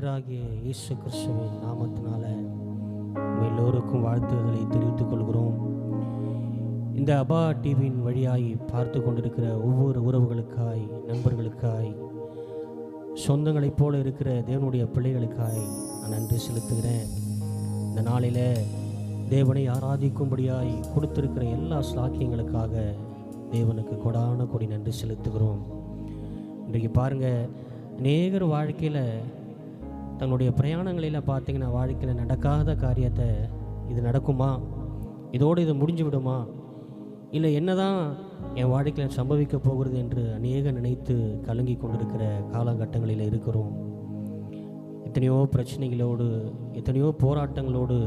கர்த்தராகிய இயேசு கிறிஸ்துவின் நாமத்தினால எல்லோருக்கும் வாழ்த்துக்களை தெரிவித்துக் கொள்கிறோம். இந்த அபா டிவியின் வழியாய் பார்த்து கொண்டிருக்கிற ஒவ்வொரு உறவுகளுக்காய், நண்பர்களுக்காய், சொந்தங்களைப் போல இருக்கிற தேவனுடைய பிள்ளைகளுக்காய் நான் நன்றி செலுத்துகிறேன். இந்த நாளில் தேவனை ஆராதிக்கும்படியாய் கொடுத்திருக்கிற எல்லா ஸ்லாக்கியங்களுக்காக தேவனுக்கு கொடான கொடி நன்றி செலுத்துகிறோம். இன்றைக்கு பாருங்கள், அநேகர் வாழ்க்கையில் தன்னுடைய பிரயாணங்களில் பார்த்தீங்கன்னா வாழ்க்கையில் நடக்காத காரியத்தை இது நடக்குமா, இதோடு இது முடிஞ்சு விடுமா, இல்லை என்னதான் என் வாழ்க்கையில் சம்பவிக்க போகிறது என்று அநேக நினைத்து கலங்கி கொண்டிருக்கிற காலகட்டங்களில் இருக்கிறோம். எத்தனையோ பிரச்சனைகளோடு, எத்தனையோ போராட்டங்களோடு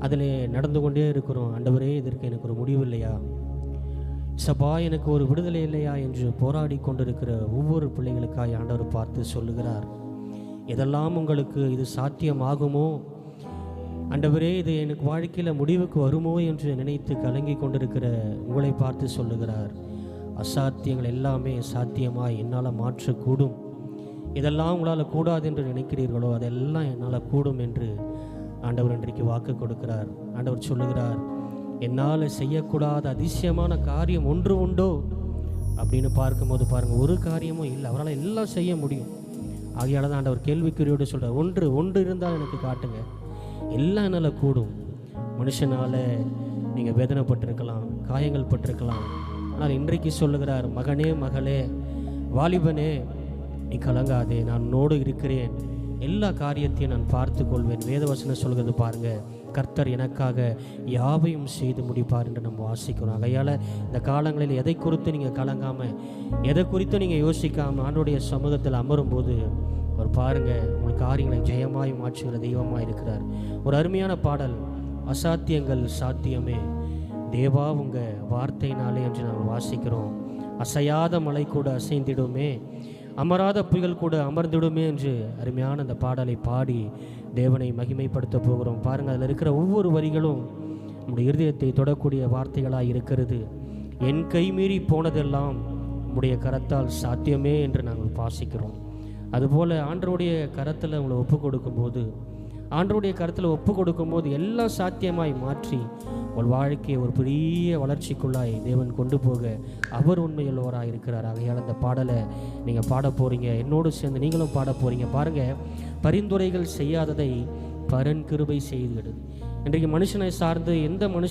அதில் நடந்து கொண்டே இருக்கிறோம். ஆண்டவரே, இதற்கு எனக்கு ஒரு முடிவு இல்லையா, சபா எனக்கு ஒரு விடுதலை இல்லையா என்று போராடி கொண்டிருக்கிற ஒவ்வொரு பிள்ளைகளுக்காய் ஆண்டவர் பார்த்து சொல்லுகிறார், எதெல்லாம் உங்களுக்கு இது சாத்தியமாகுமோ, ஆண்டவரே இது எனக்கு வாழ்க்கையில் முடிவுக்கு வருமோ என்று நினைத்து கலங்கி கொண்டிருக்கிற உங்களை பார்த்து சொல்லுகிறார், அசாத்தியங்கள் எல்லாமே சாத்தியமாய் என்னால் மாற்றக்கூடும். இதெல்லாம் உங்களால் கூடாது என்று நினைக்கிறீர்களோ அதெல்லாம் என்னால் கூடும் என்று ஆண்டவர் இன்றைக்கு வாக்கு கொடுக்கிறார். ஆண்டவர் சொல்லுகிறார், என்னால் செய்யக்கூடாத அதிசயமான காரியம் ஒன்று உண்டோ அப்படின்னு பார்க்கும்போது பாருங்கள், ஒரு காரியமும் இல்லை. அவரால் எல்லாம் செய்ய முடியும். ஆகையால் தான் ஆண்டவர் கேள்விக்குறியோடு சொல்கிறார், ஒன்று இருந்தால் எனக்கு காட்டுங்க, எல்லாம் என்னால் கூடும். மனுஷனால் நீங்கள் வேதனைப்பட்டிருக்கலாம், காயங்கள் பட்டிருக்கலாம். ஆனால் இன்றைக்கு சொல்லுகிறார், மகனே, மகளே, வாலிபனே, நீ கலங்காதே, நான் உன்னோடு இருக்கிறேன், எல்லா காரியத்தையும் நான் பார்த்து கொள்வேன். வேதவசனம் சொல்கிறது பாருங்கள், கர்த்தர் எனக்காக யாவையும் செய்து முடிப்பார் என்று நம்ம வாசிக்கிறோம். ஆகையால் இந்த காலங்களில் எதை குறித்து நீங்கள் கலங்காமல், எதை குறித்து நீங்கள் யோசிக்காமல் ஆண்டவருடைய சமூகத்தில் அமரும்போது அவர் பாருங்கள், உங்களுக்கு காரியங்களை ஜெயமாய் மாற்றுகிற தெய்வமாக இருக்கிறார். ஒரு அருமையான பாடல், அசாத்தியங்கள் சாத்தியமே தேவா உங்கள் வார்த்தையினாலே என்று நாம் வாசிக்கிறோம். அசையாத மலை கூட அசைந்திடுமே, அமராத புயல் கூட அமர்ந்திடுமே என்று அருமையான அந்த பாடலை பாடி தேவனை மகிமைப்படுத்த போகிறோம். பாருங்கள், அதில் இருக்கிற ஒவ்வொரு வரிகளும் நம்முடைய இருதயத்தை தொடக்கூடிய வார்த்தைகளாக இருக்கிறது. என் கைமீறி போனதெல்லாம் நம்முடைய கரத்தால் சாத்தியமே என்று நாங்கள் வாசிக்கிறோம். அதுபோல் ஆண்டவருடைய கரத்தில் உங்களை ஒப்பு கொடுக்கும்போது, ஆண்டவருடைய கருத்தில் ஒப்பு கொடுக்கும்போது எல்லாம் சாத்தியமாய் மாற்றி உங்கள் வாழ்க்கையை ஒரு பெரிய வளர்ச்சிக்குள்ளாய் தேவன் கொண்டு போக அவர் உண்மையுள்ளவராக இருக்கிறார். ஆகையால் அந்த பாடலை நீங்கள் பாட போகிறீங்க, என்னோடு சேர்ந்து நீங்களும் பாட போகிறீங்க. பாருங்கள், பரிந்துரைகள் செய்யாததை பரன் கிருபை செய்துவிடு. இன்றைக்கு மனுஷனை சார்ந்து எந்த மனுஷன்